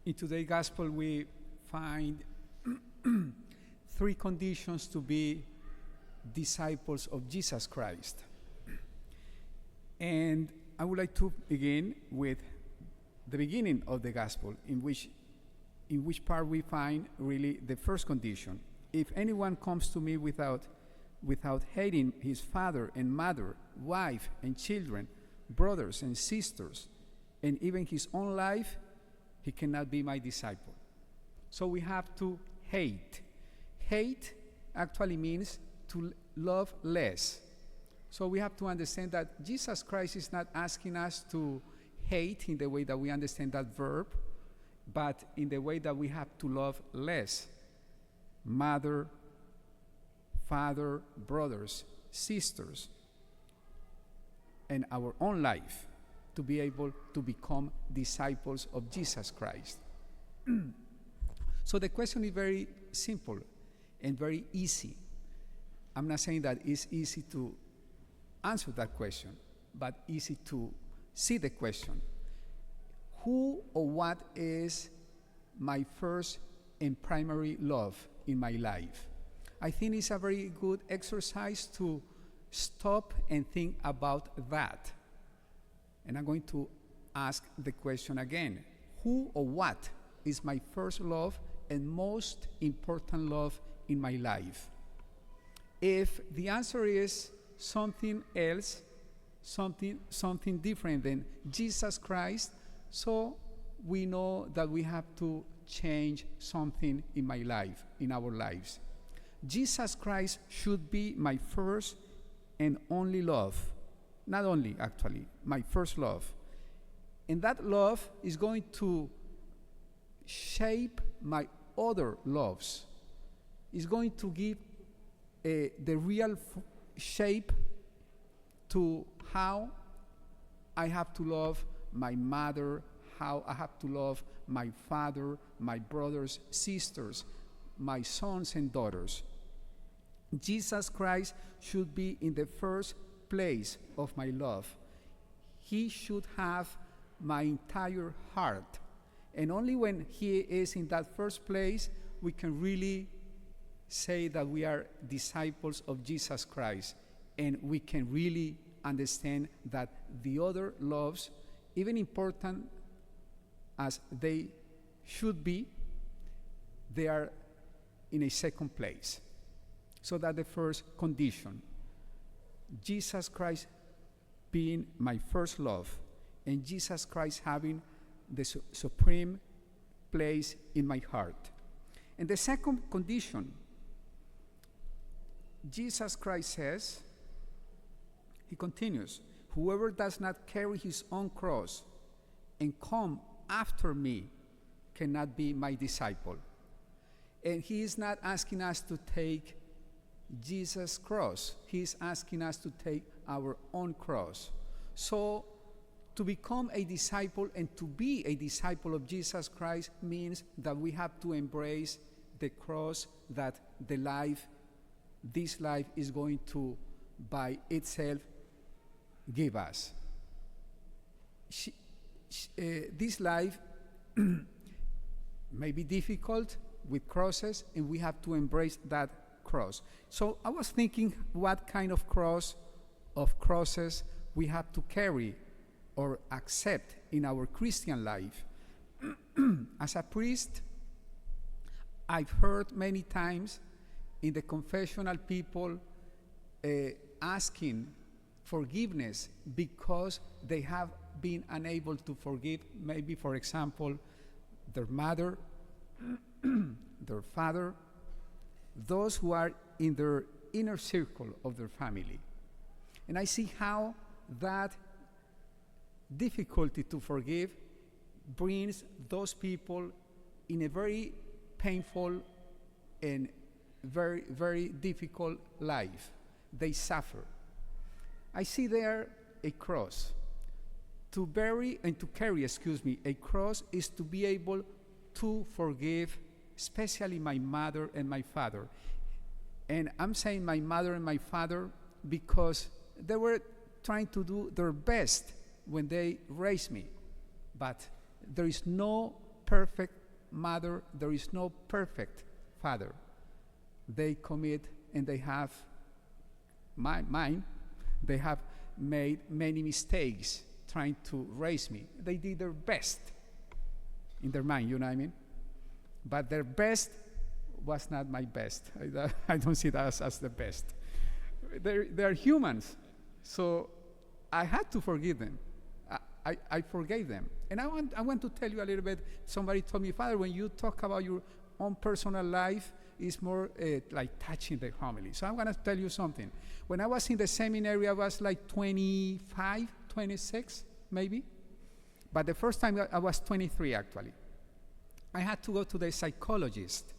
In today's gospel, we find three conditions to be disciples of Jesus Christ. And I would like to begin with the beginning of the gospel, in which part we find really the first condition. If anyone comes to me without hating his father and mother, wife and children, brothers and sisters, and even his own life, he cannot be my disciple. So we have to hate. Hate actually means to love less. So we have to understand that Jesus Christ is not asking us to hate in the way that we understand that verb, but in the way that we have to love less. Mother, father, brothers, sisters, and our own life, to be able to become disciples of Jesus Christ. So the question is very simple and very easy. I'm not saying that it's easy to answer that question, but easy to see the question. Who or what is my first and primary love in my life? I think it's a very good exercise to stop and think about that. And I'm going to ask the question again. Who or what is my first love and most important love in my life? If the answer is something else, something different than Jesus Christ, so we know that we have to change something in my life, in our lives. Jesus Christ should be my first and only love. Not only, actually, my first love. And that love is going to shape my other loves. It's going to give the real shape to how I have to love my mother, how I have to love my father, my brothers, sisters, my sons and daughters. Jesus Christ should be in the first place of my love. He should have my entire heart. And only when he is in that first place, we can really say that we are disciples of Jesus Christ. And we can really understand that the other loves, even important as they should be, they are in a second place. So that's the first condition. Jesus Christ being my first love, and Jesus Christ having the supreme place in my heart. And the second condition, Jesus Christ says, he continues, whoever does not carry his own cross and come after me cannot be my disciple. And he is not asking us to take Jesus' cross. He is asking us to take our own cross. So to become a disciple and to be a disciple of Jesus Christ means that we have to embrace the cross that this life is going to by itself give us. This life may be difficult with crosses, and we have to embrace that cross. So I was thinking what kind of crosses we have to carry or accept in our Christian life. As a priest, I've heard many times in the confessional people asking forgiveness because they have been unable to forgive, maybe, for example, their mother, their father, those who are in their inner circle of their family. And I see how that difficulty to forgive brings those people in a very painful and very, very difficult life. They suffer. I see there a cross. To carry a cross is to be able to forgive, especially my mother and my father. And I'm saying my mother and my father because they were trying to do their best when they raised me. But there is no perfect mother, there is no perfect father. They commit and they have, mine, they have made many mistakes trying to raise me. They did their best in their mind, you know what I mean? But their best was not my best. I don't see that as the best. They're humans. So I had to forgive them. I forgave them. And I want to tell you a little bit. Somebody told me, Father, when you talk about your own personal life, it's more like touching the family. So I'm going to tell you something. When I was in the seminary, I was like 25, 26, maybe. But the first time I was 23, actually. I had to go to the psychologist.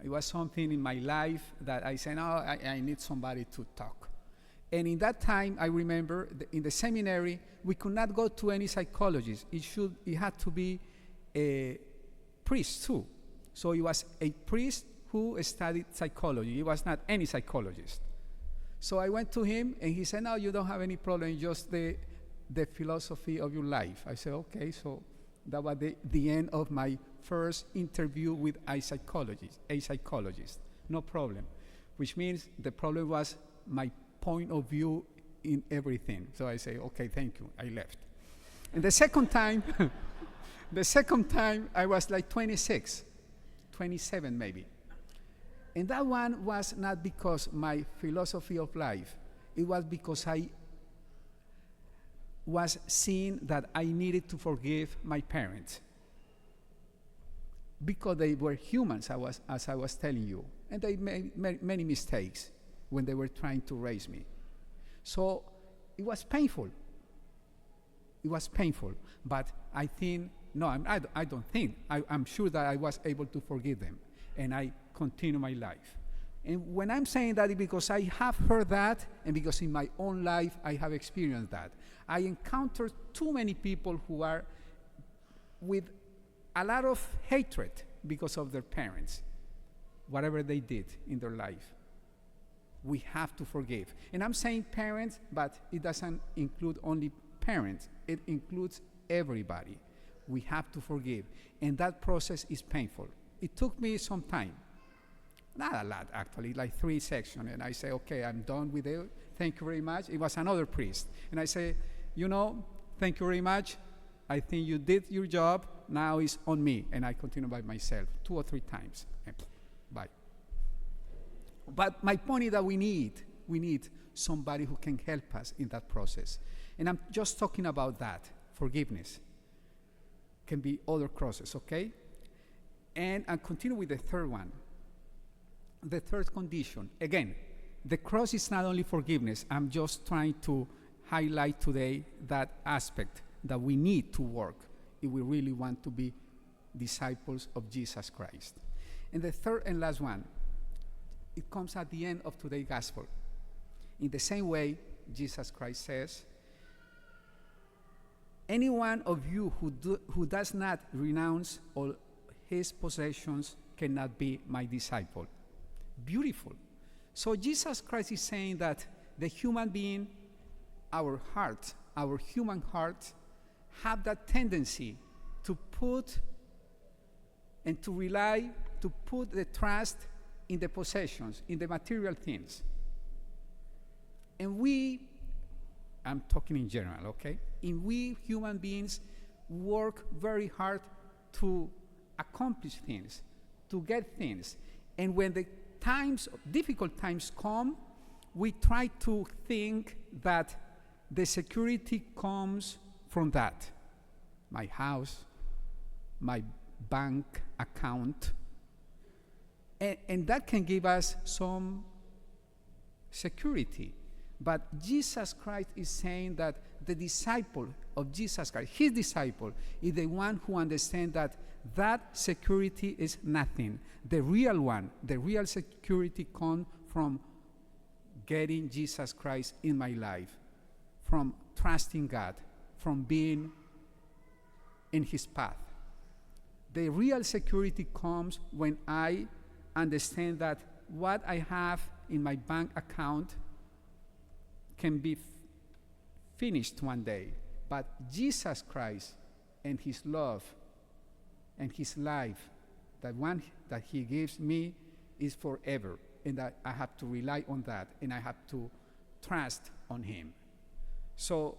It was something in my life that I said, I need somebody to talk. And in that time, I remember in the seminary, we could not go to any psychologist. It had to be a priest too. So it was a priest who studied psychology. It was not any psychologist. So I went to him, and he said, no, you don't have any problem, just the philosophy of your life. I said, okay. So that was the end of my first interview with a psychologist. No problem. Which means the problem was my point of view in everything. So I say, okay, thank you. I left. And the second time, I was like 26, 27 maybe. And that one was not because my philosophy of life. It was because I was seeing that I needed to forgive my parents. Because they were humans, as I was telling you. And they made many mistakes when they were trying to raise me. So it was painful. It was painful. But I think, no, I don't think. I'm sure that I was able to forgive them. And I continue my life. And when I'm saying that, it's because I have heard that, and because in my own life I have experienced that. I encountered too many people who are with a lot of hatred because of their parents, whatever they did in their life. We have to forgive. And I'm saying parents, but it doesn't include only parents. It includes everybody. We have to forgive. And that process is painful. It took me some time. Not a lot, actually, like 3 sections. And I say, okay, I'm done with it. Thank you very much. It was another priest. And I say, thank you very much. I think you did your job. Now it's on me. And I continue by myself 2 or 3 times. Bye. But my point is that we need somebody who can help us in that process. And I'm just talking about that, forgiveness. Can be other crosses, okay? And I'll continue with the third one. The third condition. Again, the cross is not only forgiveness. I'm just trying to highlight today that aspect that we need to work if we really want to be disciples of Jesus Christ. And the third and last one, it comes at the end of today's gospel. In the same way, Jesus Christ says, any one of you who does not renounce all his possessions cannot be my disciple. Beautiful. So Jesus Christ is saying that the human being, our heart, our human heart, have that tendency to put and to rely, to put the trust in the possessions, in the material things. And I'm talking in general, okay? And we human beings work very hard to accomplish things, to get things. And when the difficult times come, we try to think that the security comes from that. My house, my bank account. And that can give us some security. But Jesus Christ is saying that the disciple of Jesus Christ, his disciple, is the one who understands that security is nothing. The real one, the real security comes from getting Jesus Christ in my life, from trusting God, from being in his path. The real security comes when I understand that what I have in my bank account can be finished one day, but Jesus Christ and his love and his life, that one that he gives me, is forever, and that I have to rely on that, and I have to trust on him. So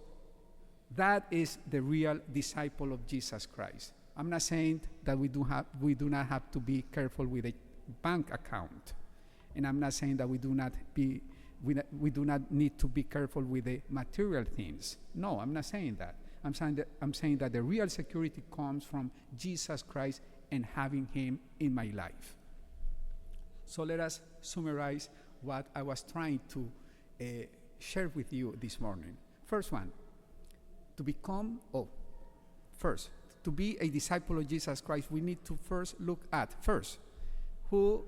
that is the real disciple of Jesus Christ. I'm not saying that we do not have to be careful with a bank account, and I'm not saying that we do not need to be careful with the material things. No, I'm not saying that. I'm saying that the real security comes from Jesus Christ and having him in my life. So let us summarize what I was trying to share with you this morning. First one, to be a disciple of Jesus Christ, we need to first look at who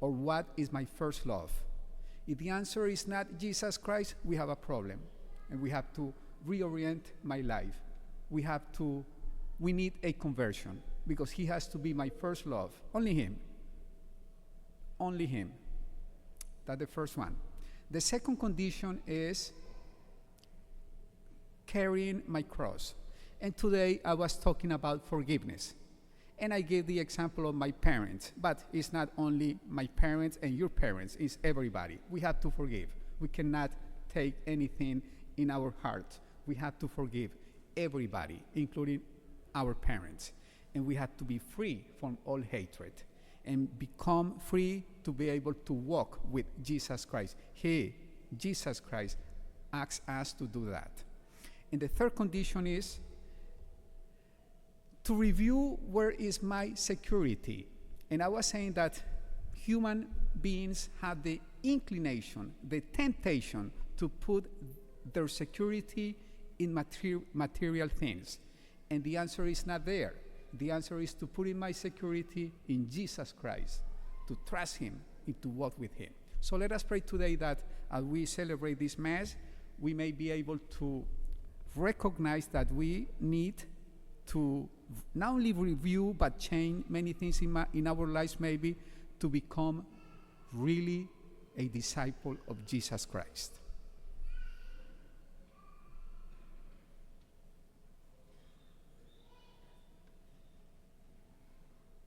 or what is my first love. If the answer is not Jesus Christ, we have a problem, and we have to reorient my life. We need a conversion, because he has to be my first love. Only him. Only him. That's the first one. The second condition is carrying my cross. And today I was talking about forgiveness. And I gave the example of my parents, but it's not only my parents and your parents, it's everybody. We have to forgive. We cannot take anything in our heart. We have to forgive everybody, including our parents. And we have to be free from all hatred and become free to be able to walk with Jesus Christ. Jesus Christ, asks us to do that. And the third condition is to review where is my security. And I was saying that human beings have the inclination, the temptation to put their security in material things. And the answer is not there. The answer is to put in my security in Jesus Christ, to trust him and to walk with him. So let us pray today that as we celebrate this Mass, we may be able to recognize that we need to not only review but change many things in our lives, maybe to become really a disciple of Jesus Christ.